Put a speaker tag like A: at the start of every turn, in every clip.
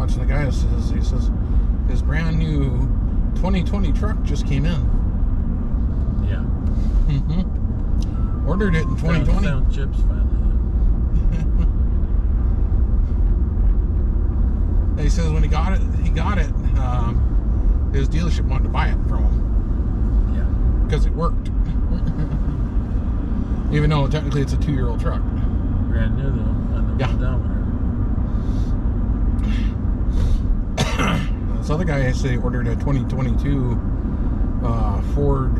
A: watching the guy. He says his brand new 2020 truck just came in.
B: Yeah.
A: Ordered it in 2020.
B: Found chips finally.
A: He says when he got it. His dealership wanted to buy it from him.
B: Yeah.
A: Because it worked. Even though technically it's a 2-year-old truck.
B: Brand new though, on the odometer.
A: This other guy said he ordered a 2022 Ford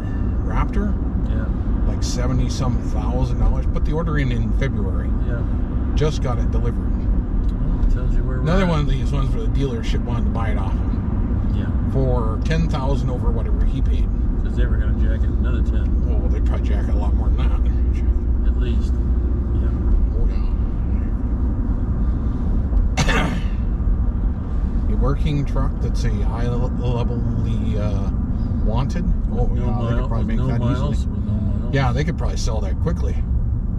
A: Raptor.
B: Yeah.
A: Like $70,000. Put the order in February.
B: Yeah.
A: Just got it delivered.
B: Well, it tells you where
A: Another
B: we're
A: one
B: at.
A: of these ones where the dealership wanted to buy it off him.
B: Yeah.
A: For $10,000 over whatever he paid.
B: Because they were going to jack it another 10.
A: Oh, they'd probably jack it a lot more than that.
B: At least. Yeah.
A: Oh, yeah. A working truck that's a high levelly wanted. Oh,
B: No
A: yeah, they could probably make that easily.
B: With no miles.
A: Yeah, they could probably sell that quickly.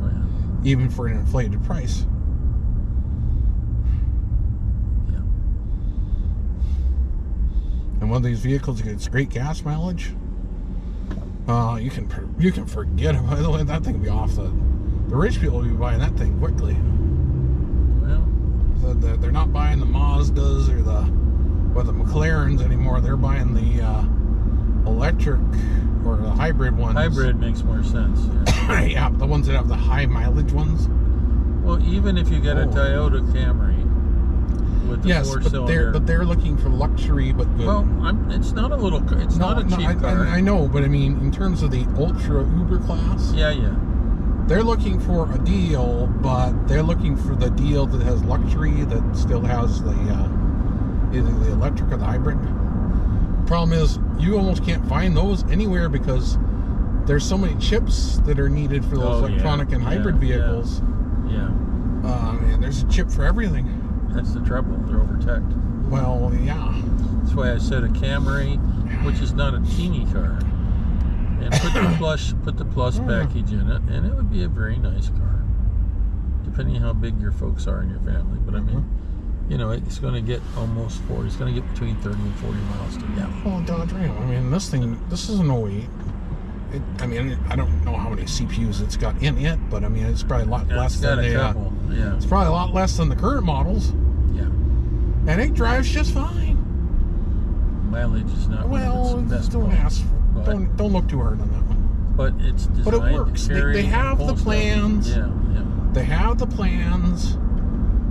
B: Oh, yeah.
A: Even for an inflated price.
B: Yeah.
A: And one of these vehicles gets great gas mileage. You can forget it. By the way, that thing will be off the rich people will be buying that thing quickly.
B: Well,
A: They're not buying the Mazdas or the McLarens anymore. They're buying the electric or the hybrid ones.
B: hybrid makes more sense. Yeah.
A: Yeah, the ones that have the high mileage ones.
B: Well, even if you get a Toyota Camry with the
A: Yes,
B: four-cylinder.
A: but they're looking for luxury, but good.
B: Well, it's not a little. It's not a cheap car.
A: I know, but I mean, in terms of the ultra uber class,
B: Yeah, yeah.
A: they're looking for a deal, but they're looking for the deal that has luxury that still has the either the electric or the hybrid. Problem is, you almost can't find those anywhere because there's so many chips that are needed for those electronic and hybrid vehicles.
B: Yeah.
A: And there's a chip for everything.
B: That's the trouble. They're overtech.
A: Well, yeah.
B: That's why I said a Camry, which is not a teeny car, and put the plus package in it, and it would be a very nice car, depending on how big your folks are in your family. But I mean, you know, it's going to get almost 40. It's going to get between 30 and 40 miles to the gallon.
A: Well, Dodge Ram. I mean, this is an 08. I mean, I don't know how many CPUs it's got in it, but I mean, it's probably a lot less than the.
B: Yeah.
A: It's probably a lot less than the current models.
B: Yeah.
A: And it drives just fine.
B: Mileage is not
A: Well,
B: one of its best
A: don't
B: parts,
A: ask.
B: but-
A: Don't look too hard on that one.
B: But it's designed
A: But it works.
B: to carry
A: They have
B: and
A: the
B: pull
A: plans.
B: stuff. Yeah.
A: They have the plans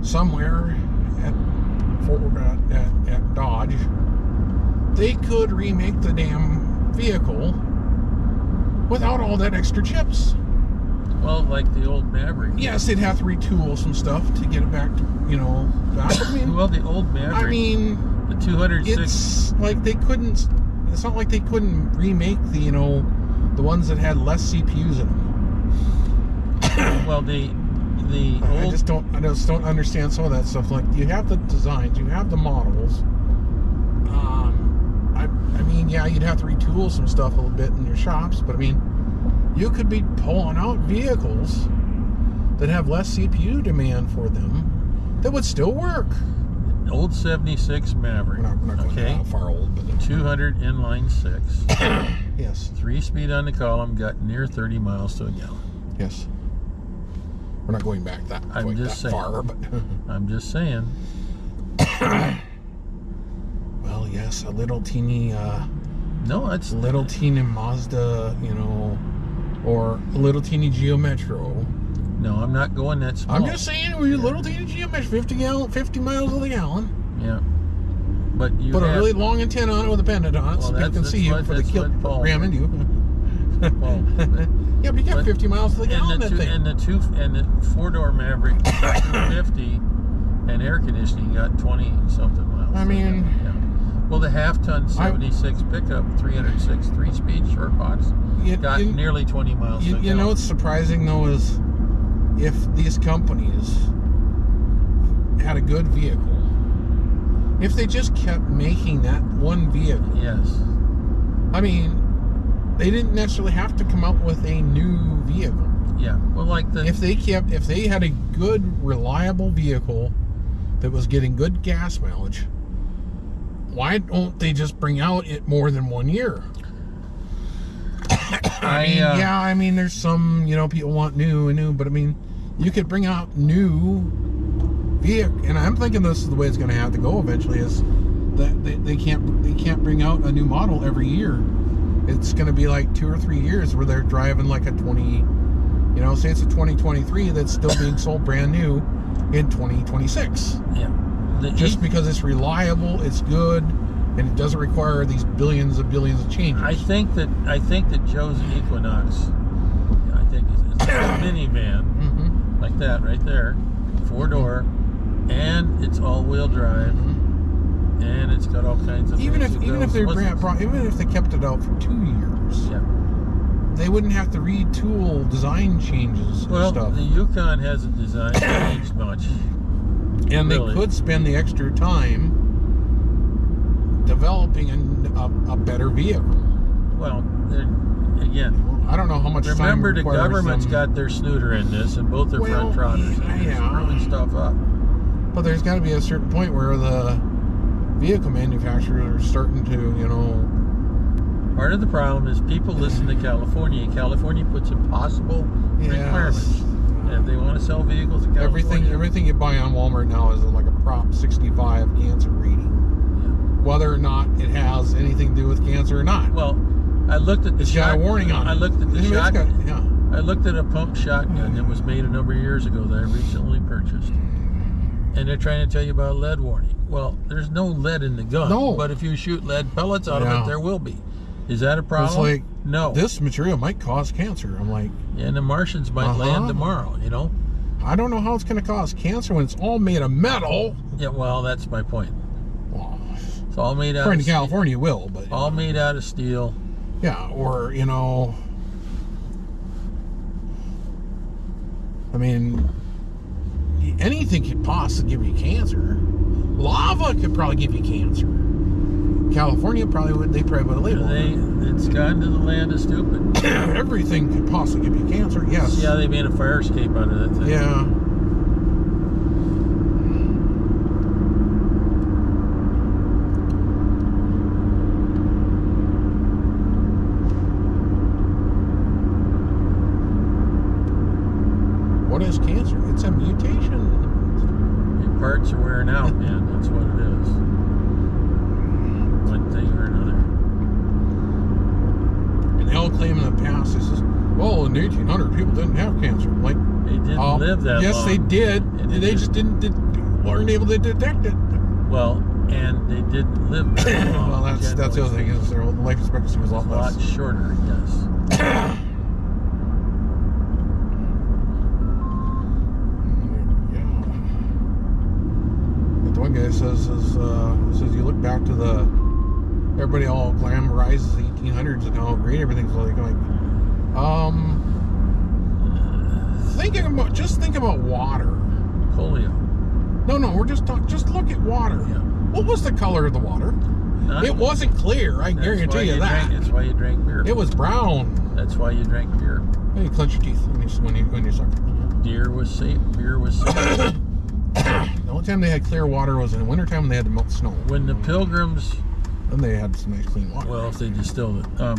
A: somewhere at Dodge. They could remake the damn vehicle without all that extra chips.
B: Well, like the old Maverick.
A: Yes, they'd have to retool some stuff to get it back to, back. I mean,
B: Well, the old Maverick.
A: I mean,
B: the 206.
A: it's like they couldn't. It's not like they couldn't remake the ones that had less CPUs in them.
B: Well, the
A: I
B: old.
A: just don't understand some of that stuff. Like, you have the designs, you have the models. I mean, yeah, you'd have to retool some stuff a little bit in your shops, but I mean, you could be pulling out vehicles that have less CPU demand for them that would still work.
B: Old 76 Maverick.
A: We're not going that far old, but
B: 200 inline 6.
A: Yes.
B: 3-speed on the column, got near 30 miles to a gallon.
A: Yes. We're not going back that far, but
B: I'm just saying.
A: well, yes, a little teeny
B: No, it's
A: little teeny Mazda, or a little teeny Geo Metro.
B: No, I'm not going that small.
A: I'm just saying, we're a little teeny Geo Metro, 50 miles to the gallon.
B: Yeah. But you
A: Put a really long antenna on it with a pendant on it, so people can see you before they ram into you.
B: Well,
A: yeah, but you got 50 miles to the gallon, that thing.
B: And the 4-door Maverick 250 and air conditioning got 20-something miles.
A: I mean...
B: Yeah. Well, the half-ton 76 pickup, 306 3-speed short box, got nearly 20 miles to the gallon.
A: You know what's surprising, though, is if these companies had a good vehicle, if they just kept making that one vehicle.
B: Yes.
A: I mean, they didn't necessarily have to come out with a new vehicle.
B: Yeah. Well, like
A: if they had a good, reliable vehicle that was getting good gas mileage, why don't they just bring out it more than 1 year? I mean, there's some, people want new, but I mean, you could bring out new vehicle, and I'm thinking this is the way it's going to have to go eventually, is that they can't bring out a new model every year. It's going to be like 2 or 3 years where they're driving like a 20, say it's a 2023 that's still being sold brand new in 2026.
B: Yeah.
A: Just because it's reliable, it's good, and it doesn't require these billions of changes.
B: I think that Joe's Equinox, I think it's a minivan, like that right there, 4-door, and it's all-wheel drive, and it's got all kinds of
A: even if they kept it out for 2 years, they wouldn't have to retool design changes and stuff.
B: Well, the Yukon hasn't designed changed much.
A: And really, they could spend the extra time developing a better vehicle.
B: Well, again,
A: I don't know how much time.
B: Remember, the government's got their snooter in this, and both their front trotters, and it's screwing stuff up.
A: But there's got to be a certain point where the vehicle manufacturers are starting to,
B: Part of the problem is people listen to California, and California puts impossible requirements. And if they want to sell vehicles in California,
A: everything you buy on Walmart now is like a Prop 65 cancer rating, whether or not it has anything to do with cancer or not.
B: Well, I looked at the
A: it's got a warning on it.
B: I looked at the shotgun. I looked at a pump shotgun that was made a number of years ago that I recently purchased, and they're trying to tell you about lead warning. Well, there's no lead in the gun, but if you shoot lead pellets out of it, there will be. Is that a problem?
A: It's like,
B: no.
A: This material might cause cancer. I'm like,
B: and the Martians might land tomorrow.
A: I don't know how it's going to cause cancer when it's all made of metal.
B: Yeah, well, that's my point. Well, it's all made out.
A: In California, will, but
B: all made out of steel.
A: Yeah, or I mean, anything could possibly give you cancer. Lava could probably give you cancer. California probably would have labeled it.
B: It's gotten to the land of stupid.
A: Everything could possibly give you cancer, yes.
B: See how they made a fire escape out of that thing?
A: Yeah. What is cancer? It's a mutation.
B: Your parts are wearing out, man. That's what it is. One thing or another.
A: And they'll claim in the past, this is, well, in 1800 people didn't have cancer. Like,
B: they didn't live that long.
A: Yes, they did. They just weren't able to detect it.
B: Well, and they didn't live that long.
A: Well, that's the other thing, is their life expectancy was a lot less.
B: A lot shorter, yes.
A: One guy says you look back to everybody all glamorizes the 1800s and how great everything's like. Think about water.
B: Polio.
A: No, we're just look at water.
B: Yeah.
A: What was the color of the water? It wasn't clear. I guarantee you that.
B: That's why you drank beer.
A: It was brown.
B: That's why you drank beer.
A: You clench your teeth when you suck.
B: Beer was safe.
A: The only time they had clear water was in the wintertime when they had to melt snow.
B: When the Pilgrims...
A: Then they had some nice clean water.
B: Well, if they distilled it, or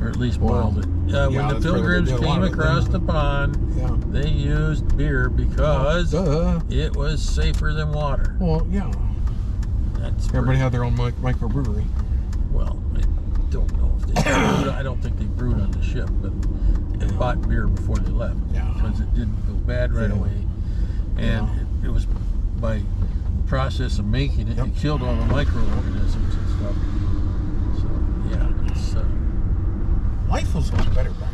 B: at least boiled it. When the Pilgrims came across the pond, they used beer because it was safer than water.
A: Well, yeah. Everybody had their own microbrewery.
B: Well, I don't know if they brewed. I don't think they brewed on the ship, but they bought beer before they left.
A: Yeah.
B: Because it didn't go bad right away. And it was by the process of making it, it killed all the microorganisms and stuff. So, yeah, it's...
A: life was much better back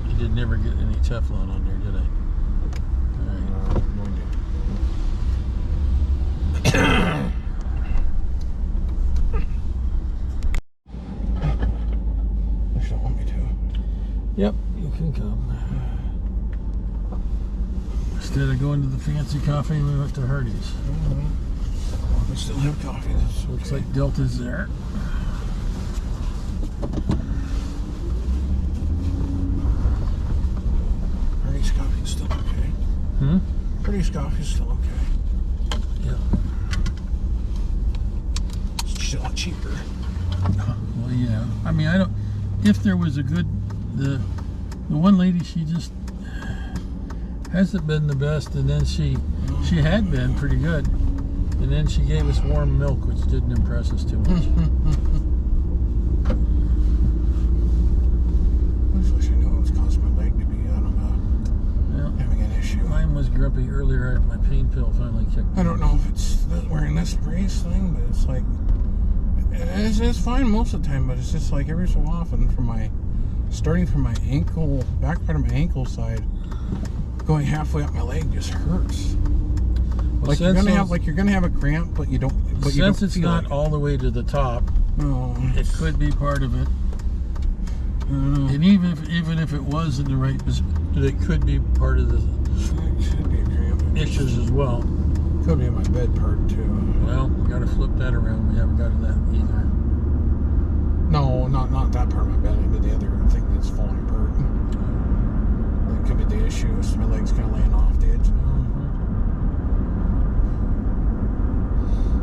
A: then.
B: You did never get any Teflon on there, did I? All right.
A: You don't want me to.
B: Yep, you can come. Instead of going to the fancy coffee, we went to Hardee's.
A: We still have coffee.
B: Looks like Delta's there.
A: Hardee's coffee is still okay. Pretty scuffy, still okay.
B: Yeah.
A: It's a lot cheaper.
B: Well, yeah. I mean, I don't. If there was a good, the one lady, she just hasn't been the best, and then she had been pretty good, and then she gave us warm milk, which didn't impress us too much.
A: I wish I knew what was causing my leg to be, I don't know, having an issue.
B: Mine was grumpy earlier. My pain pill finally kicked in.
A: I don't know if it's wearing this brace thing, but it's like, it's fine most of the time, but it's just like every so often starting from my ankle, back part of my ankle side, going halfway up my leg just hurts.
B: Well,
A: Like you're gonna have a cramp, but you don't. But
B: Since
A: you don't
B: it's
A: feel
B: not
A: it.
B: all the way to the top,
A: No.
B: it could be part of it. And even if it was in the right position, it could be part of the
A: It could be a cramp.
B: issues as well.
A: Could be in my bed part too.
B: Well, we got to flip that around. We haven't got to that either.
A: No, not that part of my bed, but the other thing that's falling apart. That could be the issue. So my leg's kind of laying off the edge now.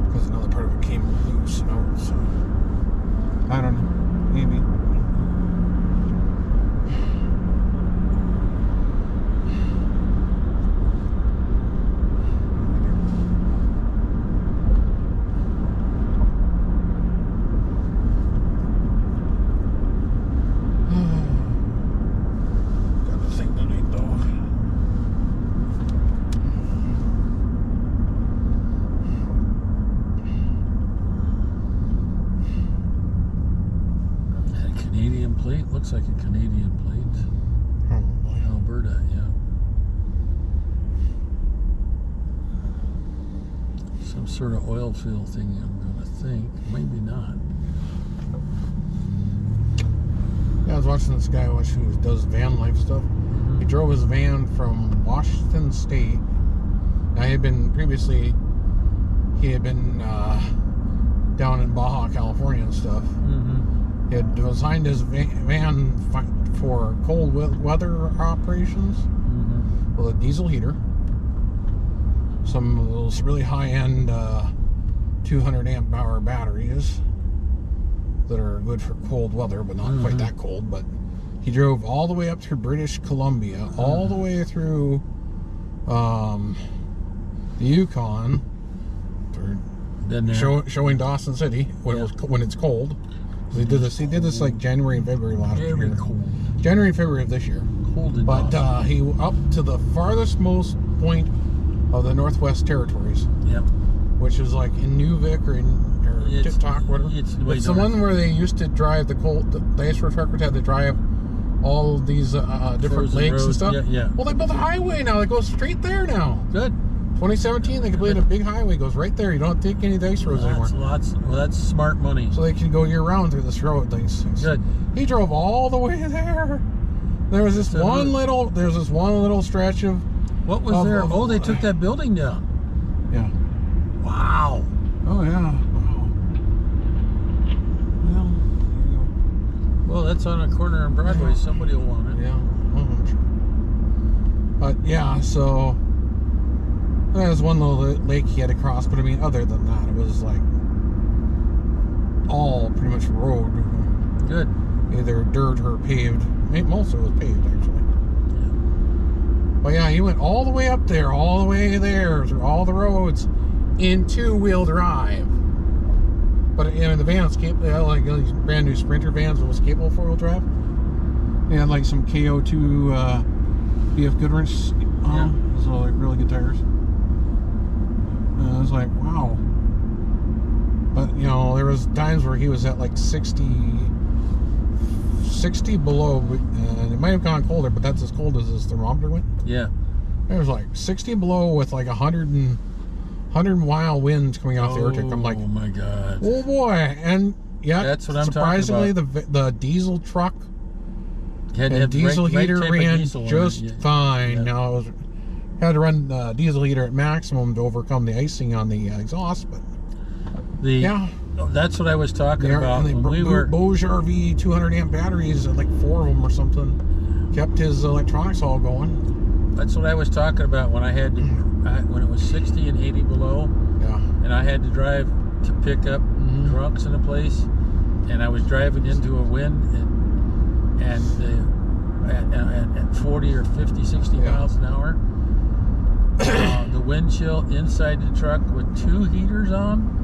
A: Because another part of it came loose, you know. So I don't know. Maybe.
B: Plate looks like a Canadian plate.
A: Probably.
B: Alberta, yeah. Some sort of oil field thing, I'm gonna think. Maybe not.
A: Yeah, I was watching this guy who does van life stuff. He drove his van from Washington State. Now he had been down in Baja, California and stuff. He had designed his van for cold weather operations with a diesel heater, some of those really high-end 200 amp hour batteries that are good for cold weather, but not quite that cold. But he drove all the way up through British Columbia, all the way through the Yukon, showing Dawson City when it's cold. He did this like January and February last year.
B: Very cold.
A: January and February of this year.
B: Cold and
A: But he up to the farthest most point of the Northwest Territories.
B: Yep.
A: Which is like in Nunavik or Tiptok, whatever. It's the one where they used to drive the ice road truckers had to drive all these different
B: Frozen
A: lakes
B: roads.
A: and stuff.
B: Yeah.
A: Well, they built a highway now that goes straight there now.
B: Good.
A: 2017, they completed a big highway, goes right there. You don't have to take any of the ice roads anymore.
B: Well, that's smart money.
A: So they can go year round through this road.
B: Good.
A: He drove all the way there. There's this one little stretch of.
B: What was there? Oh, they took that building down.
A: Yeah.
B: Wow.
A: Oh yeah. Wow. Well, there you go.
B: Well, that's on a corner on Broadway.
A: Yeah.
B: Somebody will want it.
A: Yeah. But yeah, so there was one little lake he had to cross, but I mean, other than that, it was like all pretty much road.
B: Good.
A: Either dirt or paved. Most of it was paved, actually. But yeah, he went all the way up there, all the way there, through all the roads, in two-wheel drive. But you know, the van they had like these brand new Sprinter vans that was capable of four-wheel drive. They had like some KO2 BF Goodwrench on them, so like really good tires. And I was like, wow. But you know, there was times where he was at like 60 below, and it might have gone colder, but that's as cold as his thermometer went.
B: Yeah.
A: It was like 60 below with like 100 mile winds coming off the Arctic. I'm like,
B: oh my god.
A: Oh boy. And yeah,
B: that's what I'm
A: surprisingly,
B: talking about.
A: the diesel truck
B: and
A: diesel heater ran just fine.
B: Yeah.
A: Now, had to run the diesel heater at maximum to overcome the icing on the exhaust, but
B: that's what I was talking about.
A: And the Bose RV 200 amp batteries, like 4 of them or something, kept his electronics all going.
B: That's what I was talking about when I had to, when it was 60 and 80 below,
A: Yeah.
B: and I had to drive to pick up drunks in a place, and I was driving into a wind and at 40 or 50, 60 miles an hour. The wind chill inside the truck with 2 heaters on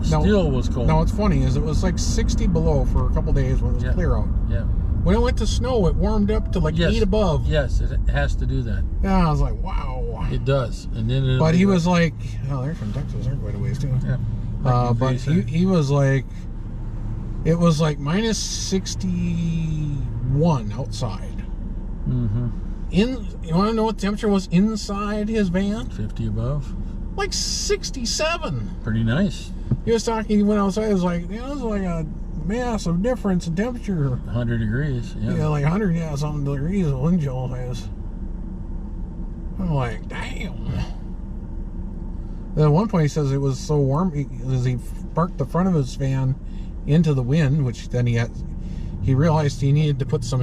B: still was cold.
A: Now what's funny is it was like 60 below for a couple days when it was clear out.
B: Yeah.
A: When it went to snow, it warmed up to like 8 above.
B: Yes, it has to do that.
A: Yeah, I was like, wow.
B: It does. And then
A: but he was like, oh, they're from Texas. They're quite a ways too.
B: Yeah.
A: But he was like, it was like minus 61 outside.
B: Mm-hmm.
A: You want to know what temperature was inside his van?
B: 50 above.
A: Like 67.
B: Pretty nice.
A: He was talking, he went outside, it was like, it was like a massive difference in temperature.
B: 100 degrees,
A: Yeah, like 100, something degrees of wind chill is. I'm like, damn. At one point he says it was so warm, he parked the front of his van into the wind, which then he realized he needed to put some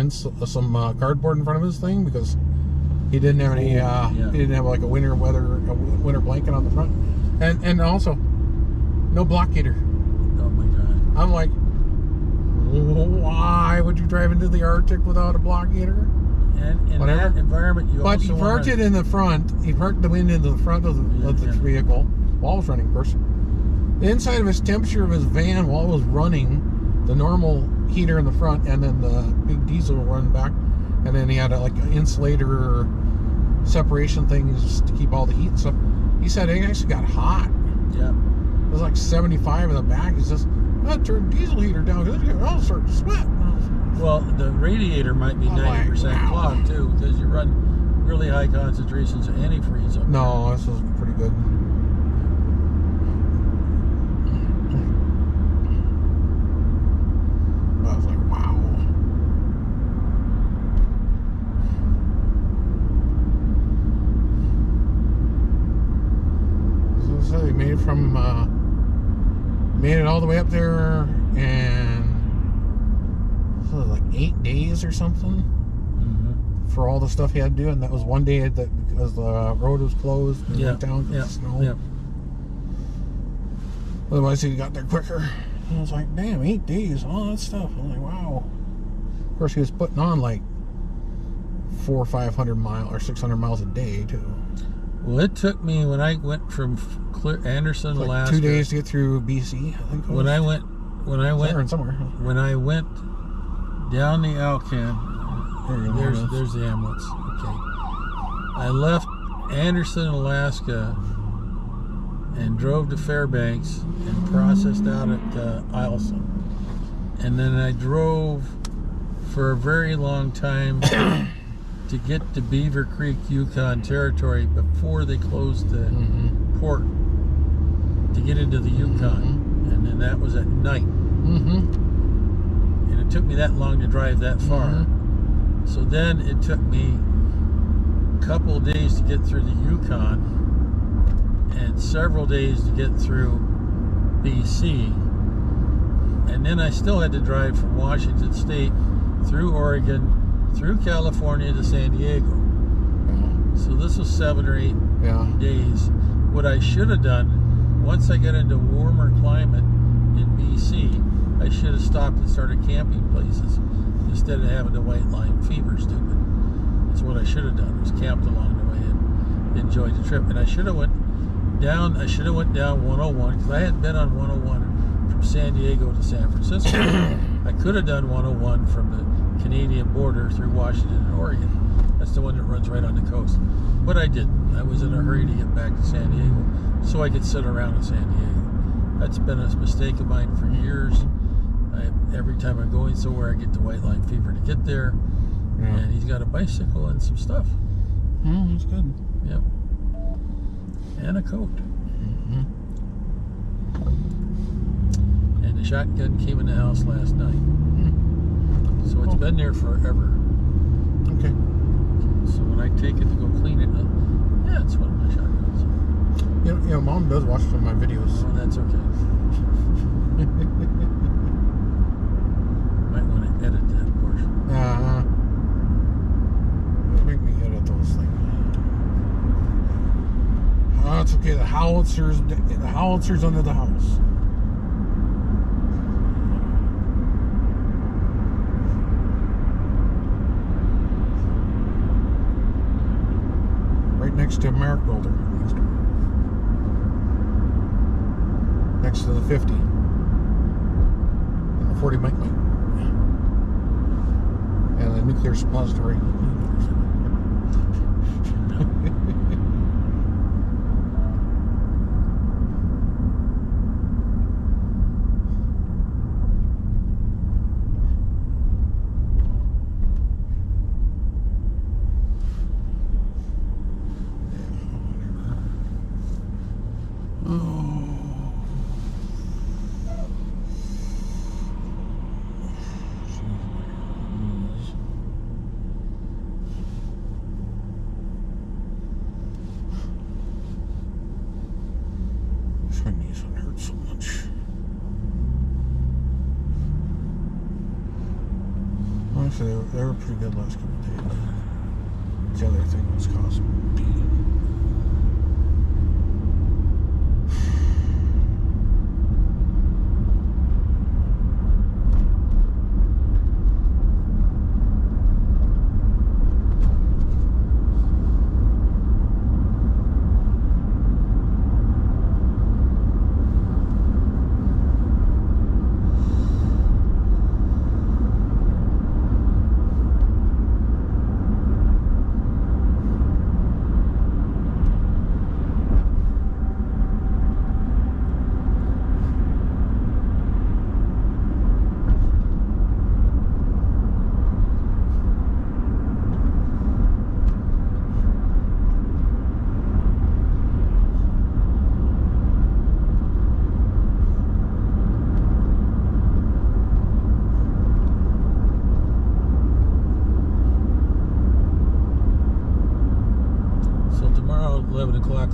A: cardboard in front of his thing because he didn't have any, he didn't have like a winter blanket on the front. And also, no block heater.
B: Oh my God.
A: I'm like, why would you drive into the Arctic without a block heater?
B: And in that environment,
A: But he parked it in the front. He parked the wind into the front of the vehicle while it was running, of course. The inside of his temperature of his van while it was running, the normal heater in the front, and then the big diesel run back, and then he had like insulator separation things to keep all the heat and stuff. He said it actually got hot.
B: Yeah.
A: It was like 75 in the back. He says, "I turned the diesel heater down because I'll start to sweat."
B: Well, the radiator might be 90% clogged too, because you run really high concentrations of antifreeze up there.
A: No, this was pretty good. I was like, wow. So they made it from, made it all the way up there, and so like 8 days or something for all the stuff he had to do, and that was one day that because the road was closed and went down because of snow. Yeah. Otherwise, he got there quicker. And I was like, damn, 8 days, all that stuff. I'm like, wow. Of course, he was putting on like 400 or 500 miles or 600 miles a day too.
B: Well, it took me when I went from Anderson,
A: like
B: Alaska,
A: 2 days to get through BC. I think.
B: When I went
A: somewhere.
B: When I went down the Alcan, there's the ambulance. Okay, I left Anderson, Alaska, and drove to Fairbanks and processed out at Eielson, and then I drove for a very long time to get to Beaver Creek, Yukon Territory before they closed the port to get into the Yukon, and then that was at night. And it took me that long to drive that far. So then it took me a couple of days to get through the Yukon and several days to get through BC, and then I still had to drive from Washington State through Oregon, through California to San Diego. So this was 7 or 8 days. What I should have done, once I got into warmer climate in BC, I should have stopped and started camping places instead of having the white line fever stupid. That's what I should have done, was camped along the way and enjoyed the trip. And I should have went down 101, because I hadn't been on 101 from San Diego to San Francisco. I could have done 101 from the Canadian border through Washington and Oregon. That's the one that runs right on the coast. But I didn't. I was in a hurry to get back to San Diego so I could sit around in San Diego. That's been a mistake of mine for years. Every time I'm going somewhere, I get the white line fever to get there. And he's got a bicycle and some stuff.
A: That's good.
B: Yep. And a coat. And the shotgun came in the house last night. So it's been there forever.
A: Okay.
B: So when I take it to go clean it, it's one of my shotguns.
A: You know, Mom does watch some of my videos.
B: Oh, that's okay. Might want to edit that portion.
A: Make me edit those things. it's okay. The howitzer's under the house. Right next to Merrick Builder. Next to the 50. And the 40 mic. And the nuclear suppository. My knees don't hurt so much. Honestly, they were pretty good last couple of days. The other thing was causing pain.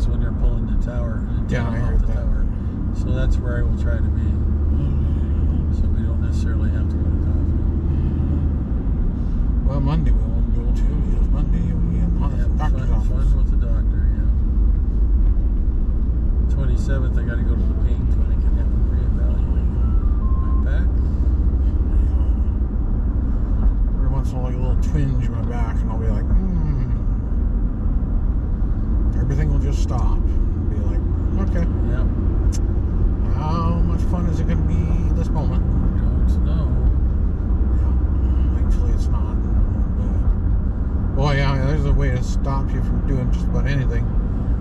B: When they're pulling the tower and off the tower. So that's where I will try to be. So we don't necessarily have to go to coffee.
A: Well, Monday we won't go to because Monday we have doctor's office.
B: Fun with the doctor, yeah. 27th I got to go to the pain clinic and have a reevaluate my back.
A: Every once in a while, like a little twinge in my back, and I'll be like, everything will just stop. Be like, okay.
B: Yeah.
A: How much fun is it going to be this moment?
B: Don't know.
A: Yeah. Thankfully, it's not. Boy, yeah, there's a way to stop you from doing just about anything.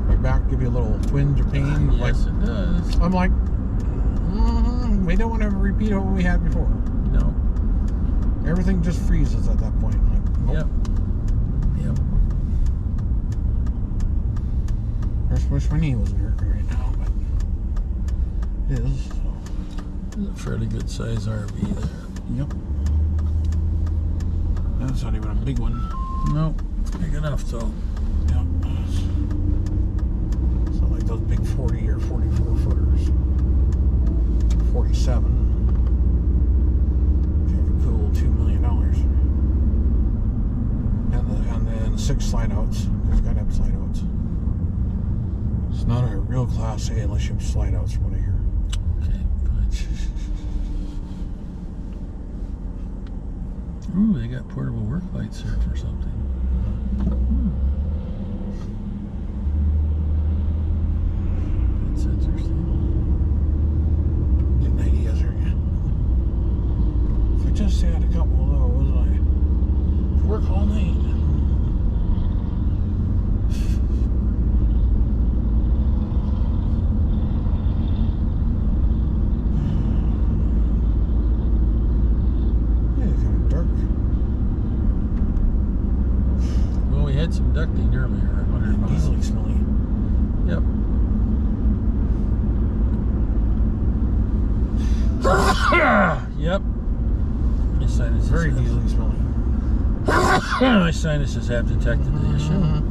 A: My back give you a little twinge of pain.
B: Yes,
A: like,
B: it does.
A: I'm like, we don't want to repeat what we had before.
B: No.
A: Everything just freezes at that point. Like, nope.
B: Yep.
A: I just wish my knee wasn't hurting right now, but it is. So.
B: It's a fairly good size RV there.
A: Yep. That's not even a big one.
B: No, it's big enough though.
A: Yep. It's not like those big 40 or 44 footers. 47. If you have a cool $2 million. And then 6 slide outs. There's got to have slide outs. It's not a real Class A unless you have slide outs from what I hear.
B: Okay, fine. Ooh, they got portable work lights here for something. That's interesting.
A: Didn't I answer yet? If I just had a couple of those, I work all night.
B: Some ducting earlier.
A: Easily smelly.
B: Yep. Yep. My sinuses
A: very easily smelly.
B: My sinuses have detected the issue.